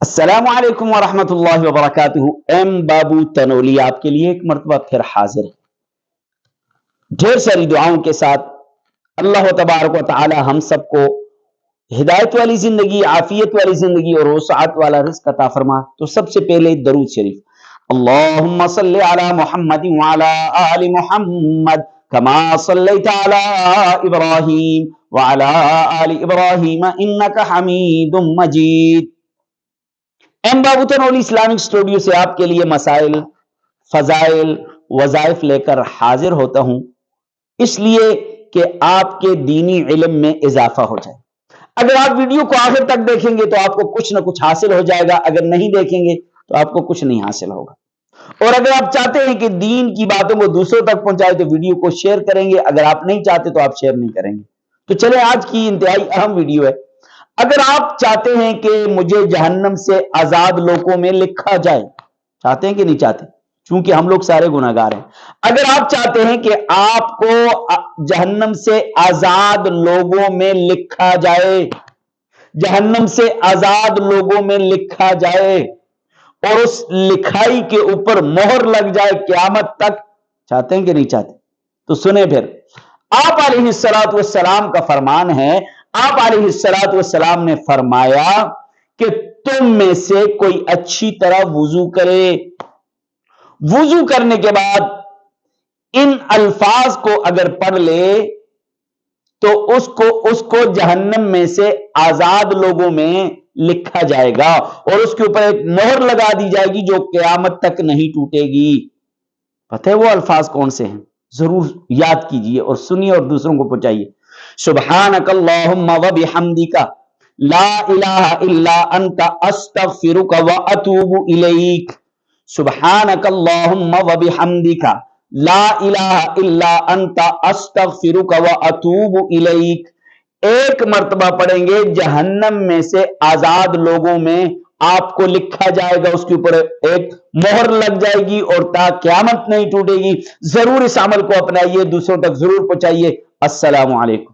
السلام علیکم ورحمۃ اللہ وبرکاتہ۔ ایم بابو تنولی آپ کے لیے ایک مرتبہ پھر حاضر ہے، ڈھیر ساری دعاؤں کے ساتھ۔ اللہ تبارک و تعالی ہم سب کو ہدایت والی زندگی، عافیت والی زندگی اور وسعت والا رزق عطا فرما۔ تو سب سے پہلے درود شریف، اللہم صلی علی محمد وعلی آل محمد کما صلیت علی ابراہیم وعلی آل ابراہیم انک حمید مجید۔ ایم بابو تنولی اسلامک اسٹوڈیو سے آپ کے لیے مسائل، فضائل، وظائف لے کر حاضر ہوتا ہوں، اس لیے کہ آپ کے دینی علم میں اضافہ ہو جائے۔ اگر آپ ویڈیو کو آخر تک دیکھیں گے تو آپ کو کچھ نہ کچھ حاصل ہو جائے گا، اگر نہیں دیکھیں گے تو آپ کو کچھ نہیں حاصل ہوگا۔ اور اگر آپ چاہتے ہیں کہ دین کی باتوں کو دوسروں تک پہنچائے تو ویڈیو کو شیئر کریں گے، اگر آپ نہیں چاہتے تو آپ شیئر نہیں کریں گے۔ تو چلیں، آج کی انتہائی اہم ویڈیو ہے۔ اگر آپ چاہتے ہیں کہ مجھے جہنم سے آزاد لوگوں میں لکھا جائے، چاہتے ہیں کہ نہیں چاہتے؟ چونکہ ہم لوگ سارے گناہگار ہیں۔ اگر آپ چاہتے ہیں کہ آپ کو جہنم سے آزاد لوگوں میں لکھا جائے، جہنم سے آزاد لوگوں میں لکھا جائے اور اس لکھائی کے اوپر مہر لگ جائے قیامت تک، چاہتے ہیں کہ نہیں چاہتے؟ تو سنیں پھر، آپ علیہ الصلوۃ والسلام کا فرمان ہے، آپ علیہ الصلوۃ والسلام نے فرمایا کہ تم میں سے کوئی اچھی طرح وضو کرے، وضو کرنے کے بعد ان الفاظ کو اگر پڑھ لے تو اس کو جہنم میں سے آزاد لوگوں میں لکھا جائے گا اور اس کے اوپر ایک مہر لگا دی جائے گی جو قیامت تک نہیں ٹوٹے گی۔ پتہ ہے وہ الفاظ کون سے ہیں؟ ضرور یاد کیجئے اور سنیے اور دوسروں کو پہنچائیے۔ سبحانک اللہم وبحمدک لا الہ الا انت استغفرک واتوب الیک۔ سبحانک اللہم وبحمدک لا الہ الا انت استغفرک واتوب الیک۔ ایک مرتبہ پڑھیں گے، جہنم میں سے آزاد لوگوں میں آپ کو لکھا جائے گا، اس کے اوپر ایک مہر لگ جائے گی اور تا قیامت نہیں ٹوٹے گی۔ ضرور اس عمل کو اپنائیے، دوسروں تک ضرور پہنچائیے۔ السلام علیکم۔